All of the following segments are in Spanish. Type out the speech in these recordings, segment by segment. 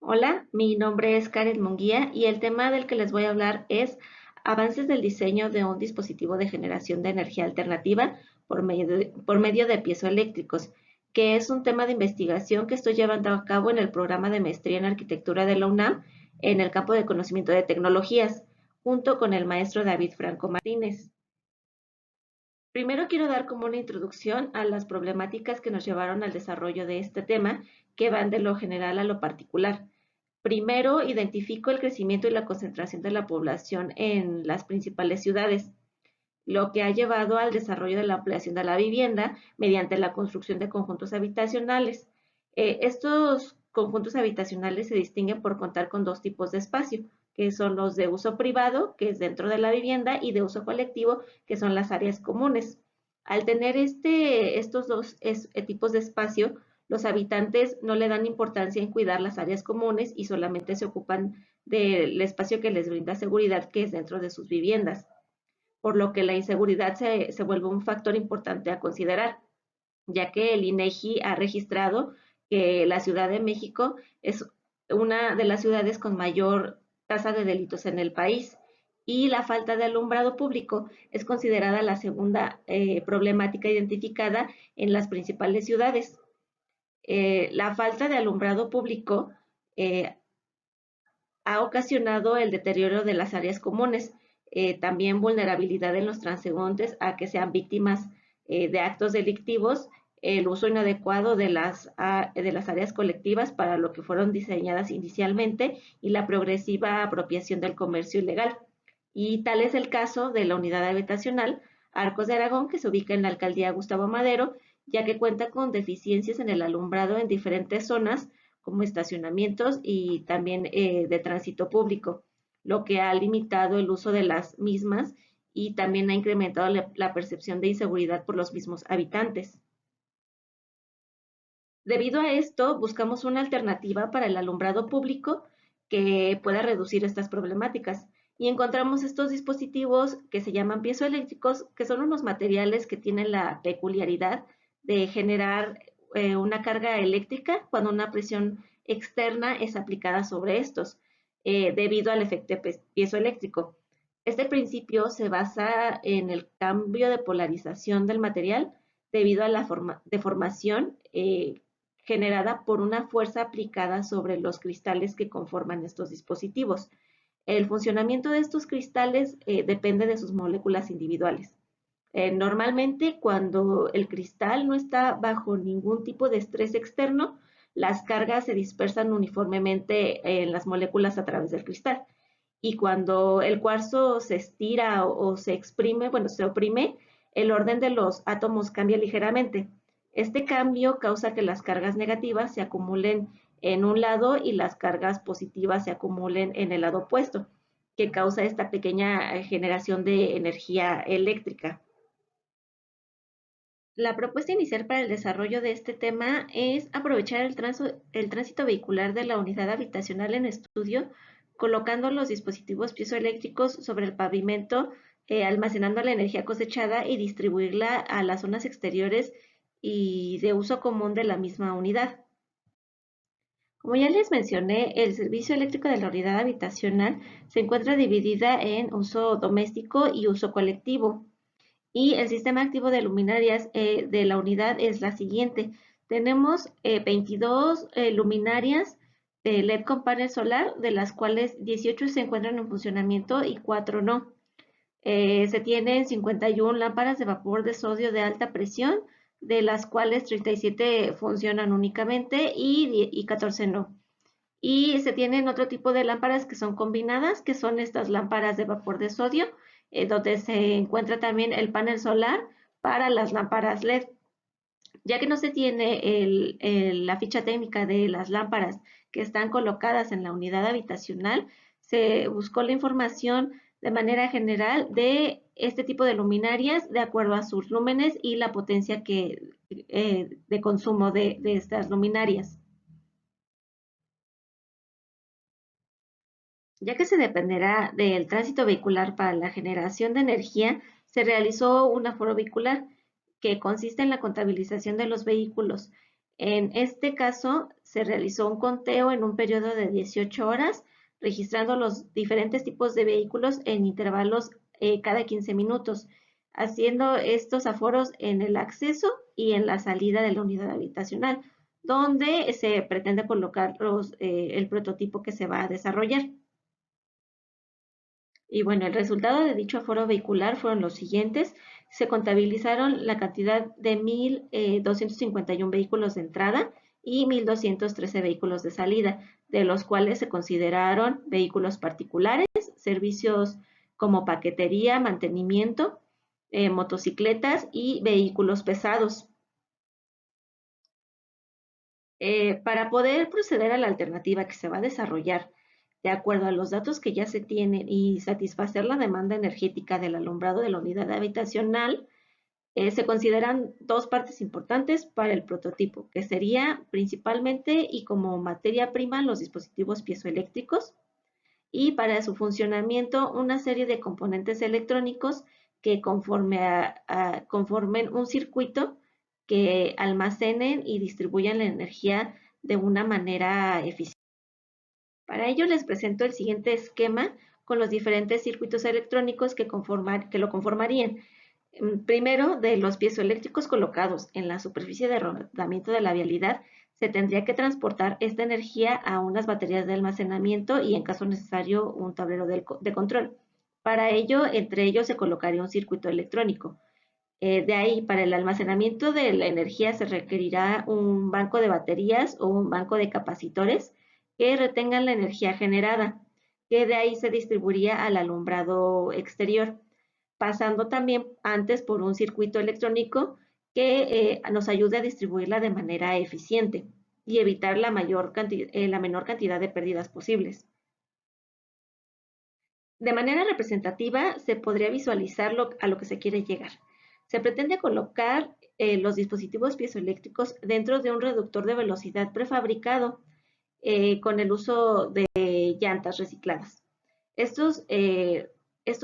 Hola, mi nombre es Karen Munguía y el tema del que les voy a hablar es avances del diseño de un dispositivo de generación de energía alternativa por medio de piezoeléctricos, que es un tema de investigación que estoy llevando a cabo en el programa de maestría en arquitectura de la UNAM en el campo de conocimiento de tecnologías, junto con el maestro David Franco Martínez. Primero quiero dar como una introducción a las problemáticas que nos llevaron al desarrollo de este tema, que van de lo general a lo particular. Primero, identifico el crecimiento y la concentración de la población en las principales ciudades, lo que ha llevado al desarrollo de la ampliación de la vivienda mediante la construcción de conjuntos habitacionales. Estos conjuntos habitacionales se distinguen por contar con dos tipos de espacio, que son los de uso privado, que es dentro de la vivienda, y de uso colectivo, que son las áreas comunes. Al tener estos dos tipos de espacio, los habitantes no le dan importancia en cuidar las áreas comunes y solamente se ocupan del espacio que les brinda seguridad, que es dentro de sus viviendas, por lo que la inseguridad se vuelve un factor importante a considerar, ya que el INEGI ha registrado que la Ciudad de México es una de las ciudades con mayor tasa de delitos en el país y la falta de alumbrado público es considerada la segunda problemática identificada en las principales ciudades. La falta de alumbrado público eh, ha ocasionado el deterioro de las áreas comunes, también vulnerabilidad en los transeúntes a que sean víctimas de actos delictivos, el uso inadecuado de las áreas colectivas para lo que fueron diseñadas inicialmente y la progresiva apropiación del comercio ilegal. Y tal es el caso de la unidad habitacional Arcos de Aragón, que se ubica en la alcaldía Gustavo Madero, ya que cuenta con deficiencias en el alumbrado en diferentes zonas como estacionamientos y también de tránsito público, lo que ha limitado el uso de las mismas y también ha incrementado la percepción de inseguridad por los mismos habitantes. Debido a esto, buscamos una alternativa para el alumbrado público que pueda reducir estas problemáticas y encontramos estos dispositivos que se llaman piezoeléctricos, que son unos materiales que tienen la peculiaridad de generar una carga eléctrica cuando una presión externa es aplicada sobre estos, debido al efecto piezoeléctrico. Este principio se basa en el cambio de polarización del material debido a la deformación generada por una fuerza aplicada sobre los cristales que conforman estos dispositivos. El funcionamiento de estos cristales depende de sus moléculas individuales. Normalmente, cuando el cristal no está bajo ningún tipo de estrés externo, las cargas se dispersan uniformemente en las moléculas a través del cristal. Y cuando el cuarzo se estira o se exprime, bueno, se oprime, el orden de los átomos cambia ligeramente. Este cambio causa que las cargas negativas se acumulen en un lado y las cargas positivas se acumulen en el lado opuesto, que causa esta pequeña generación de energía eléctrica. La propuesta inicial para el desarrollo de este tema es aprovechar el tránsito vehicular de la unidad habitacional en estudio, colocando los dispositivos piezoeléctricos sobre el pavimento, almacenando la energía cosechada y distribuirla a las zonas exteriores y de uso común de la misma unidad. Como ya les mencioné, el servicio eléctrico de la unidad habitacional se encuentra dividida en uso doméstico y uso colectivo. Y el sistema activo de luminarias de la unidad es la siguiente. Tenemos 22 luminarias de LED con panel solar, de las cuales 18 se encuentran en funcionamiento y 4 no. Se tienen 51 lámparas de vapor de sodio de alta presión, de las cuales 37 funcionan únicamente y 14 no. Y se tienen otro tipo de lámparas que son combinadas, que son estas lámparas de vapor de sodio, donde se encuentra también el panel solar para las lámparas LED. Ya que no se tiene la ficha técnica de las lámparas que están colocadas en la unidad habitacional, se buscó la información de manera general de este tipo de luminarias de acuerdo a sus lúmenes y la potencia de consumo de estas luminarias. Ya que se dependerá del tránsito vehicular para la generación de energía, se realizó un aforo vehicular que consiste en la contabilización de los vehículos. En este caso, se realizó un conteo en un periodo de 18 horas, registrando los diferentes tipos de vehículos en intervalos cada 15 minutos, haciendo estos aforos en el acceso y en la salida de la unidad habitacional, donde se pretende colocar el prototipo que se va a desarrollar. Y bueno, el resultado de dicho aforo vehicular fueron los siguientes. Se contabilizaron la cantidad de 1.251 vehículos de entrada y 1.213 vehículos de salida, de los cuales se consideraron vehículos particulares, servicios como paquetería, mantenimiento, motocicletas y vehículos pesados. Para poder proceder a la alternativa que se va a desarrollar de acuerdo a los datos que ya se tienen y satisfacer la demanda energética del alumbrado de la unidad habitacional, se consideran dos partes importantes para el prototipo, que sería principalmente y como materia prima los dispositivos piezoeléctricos y para su funcionamiento una serie de componentes electrónicos que conformen un circuito que almacenen y distribuyan la energía de una manera eficiente. Para ello les presento el siguiente esquema con los diferentes circuitos electrónicos que lo conformarían. Primero, de los piezoeléctricos colocados en la superficie de rodamiento de la vialidad, se tendría que transportar esta energía a unas baterías de almacenamiento y, en caso necesario, un tablero de control. Para ello, entre ellos se colocaría un circuito electrónico. De ahí, para el almacenamiento de la energía se requerirá un banco de baterías o un banco de capacitores que retengan la energía generada, que de ahí se distribuiría al alumbrado exterior, pasando también antes por un circuito electrónico que nos ayude a distribuirla de manera eficiente y evitar la menor cantidad de pérdidas posibles. De manera representativa, se podría visualizar a lo que se quiere llegar. Se pretende colocar los dispositivos piezoeléctricos dentro de un reductor de velocidad prefabricado con el uso de llantas recicladas. Estos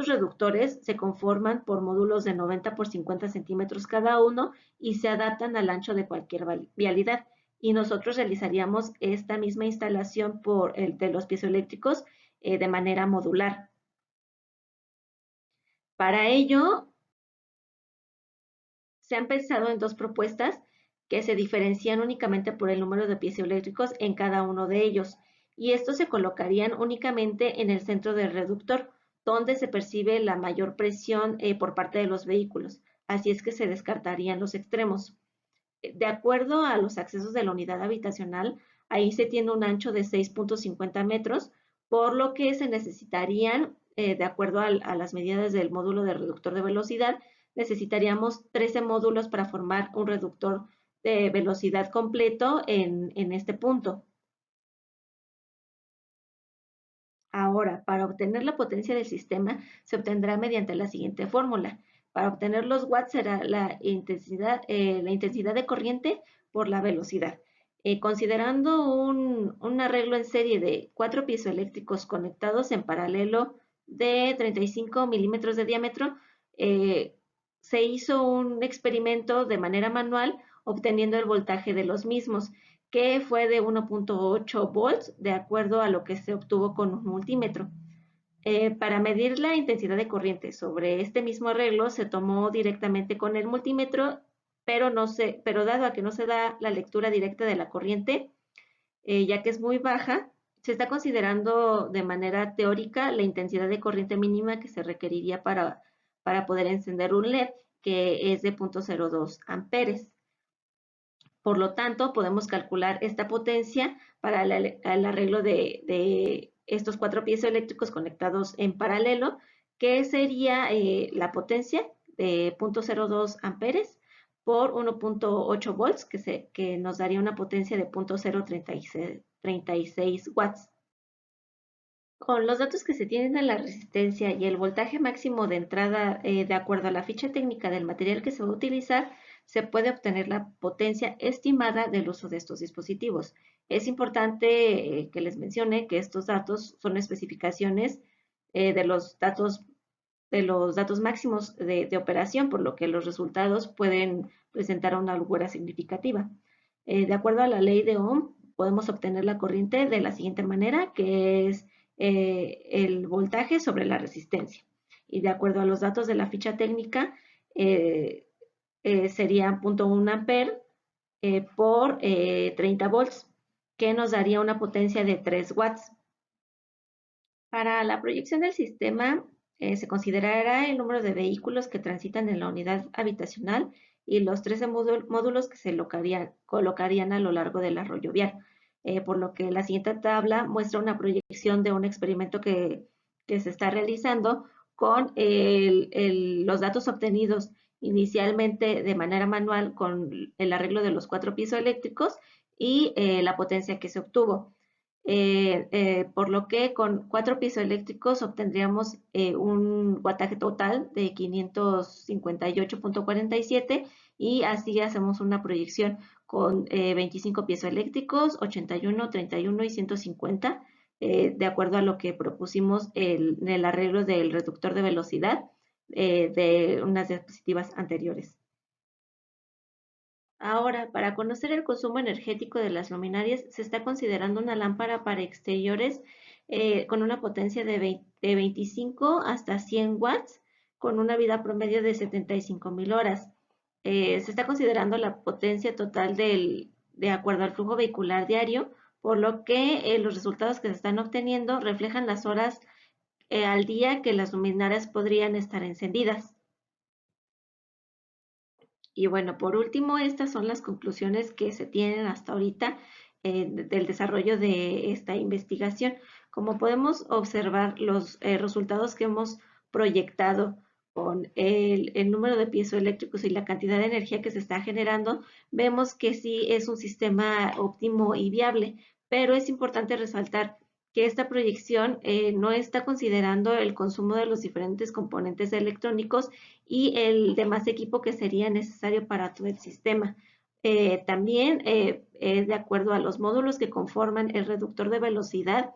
reductores se conforman por módulos de 90 por 50 centímetros cada uno y se adaptan al ancho de cualquier vialidad. Y nosotros realizaríamos esta misma instalación de los piezoeléctricos de manera modular. Para ello, se han pensado en dos propuestas que se diferencian únicamente por el número de piezoeléctricos en cada uno de ellos, y estos se colocarían únicamente en el centro del reductor, donde se percibe la mayor presión por parte de los vehículos, así es que se descartarían los extremos. De acuerdo a los accesos de la unidad habitacional, ahí se tiene un ancho de 6.50 metros, por lo que se necesitarían, de acuerdo a las medidas del módulo de reductor de velocidad, necesitaríamos 13 módulos para formar un reductor de velocidad completo en este punto. Ahora, para obtener la potencia del sistema, se obtendrá mediante la siguiente fórmula. Para obtener los watts será la intensidad de corriente por la velocidad. Considerando un arreglo en serie de 4 piezoeléctricos conectados en paralelo de 35 milímetros de diámetro, se hizo un experimento de manera manual obteniendo el voltaje de los mismos, que fue de 1.8 volts, de acuerdo a lo que se obtuvo con un multímetro. Para medir la intensidad de corriente sobre este mismo arreglo, se tomó directamente con el multímetro, pero dado a que no se da la lectura directa de la corriente, ya que es muy baja, se está considerando de manera teórica la intensidad de corriente mínima que se requeriría para poder encender un LED, que es de 0.02 amperes. Por lo tanto, podemos calcular esta potencia para el arreglo de estos 4 piezoeléctricos conectados en paralelo, que sería la potencia de 0.02 amperes por 1.8 volts, que nos daría una potencia de 0.036 watts. Con los datos que se tienen de la resistencia y el voltaje máximo de entrada, de acuerdo a la ficha técnica del material que se va a utilizar, se puede obtener la potencia estimada del uso de estos dispositivos. Es importante que les mencione que estos datos son especificaciones de los datos máximos de operación, por lo que los resultados pueden presentar una holgura significativa. De acuerdo a la ley de Ohm, podemos obtener la corriente de la siguiente manera, que es el voltaje sobre la resistencia. Y de acuerdo a los datos de la ficha técnica, sería 0.1 ampere por 30 volts, que nos daría una potencia de 3 watts. Para la proyección del sistema, se considerará el número de vehículos que transitan en la unidad habitacional y los 13 módulos que se colocarían a lo largo del arroyo vial. Por lo que la siguiente tabla muestra una proyección de un experimento que se está realizando con los datos obtenidos inicialmente de manera manual con el arreglo de los 4 piezoeléctricos y la potencia que se obtuvo. Por lo que con 4 piezoeléctricos obtendríamos un wattaje total de 558.47 y así hacemos una proyección con 25 piezoeléctricos, 81, 31 y 150, de acuerdo a lo que propusimos en el arreglo del reductor de velocidad de unas diapositivas anteriores. Ahora, para conocer el consumo energético de las luminarias, se está considerando una lámpara para exteriores con una potencia de 25 hasta 100 watts, con una vida promedio de 75.000 horas. Se está considerando la potencia total de acuerdo al flujo vehicular diario, por lo que los resultados que se están obteniendo reflejan las horas al día que las luminarias podrían estar encendidas. Y bueno, por último, estas son las conclusiones que se tienen hasta ahorita del desarrollo de esta investigación. Como podemos observar, los resultados que hemos proyectado con el número de piezoeléctricos y la cantidad de energía que se está generando, vemos que sí es un sistema óptimo y viable, pero es importante resaltar que esta proyección no está considerando el consumo de los diferentes componentes electrónicos y el demás equipo que sería necesario para todo el sistema. También, de acuerdo a los módulos que conforman el reductor de velocidad,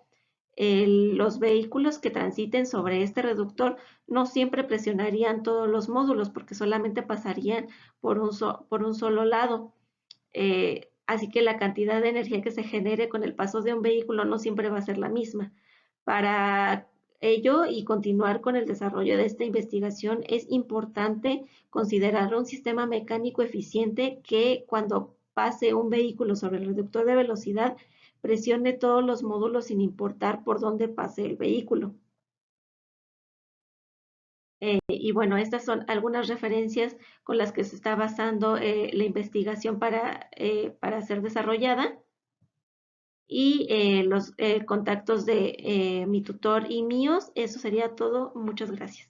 los vehículos que transiten sobre este reductor no siempre presionarían todos los módulos porque solamente pasarían por un solo lado. Así que la cantidad de energía que se genere con el paso de un vehículo no siempre va a ser la misma. Para ello y continuar con el desarrollo de esta investigación, es importante considerar un sistema mecánico eficiente que cuando pase un vehículo sobre el reductor de velocidad, presione todos los módulos sin importar por dónde pase el vehículo. Y bueno, estas son algunas referencias con las que se está basando la investigación para ser desarrollada y los contactos de mi tutor y míos. Eso sería todo. Muchas gracias.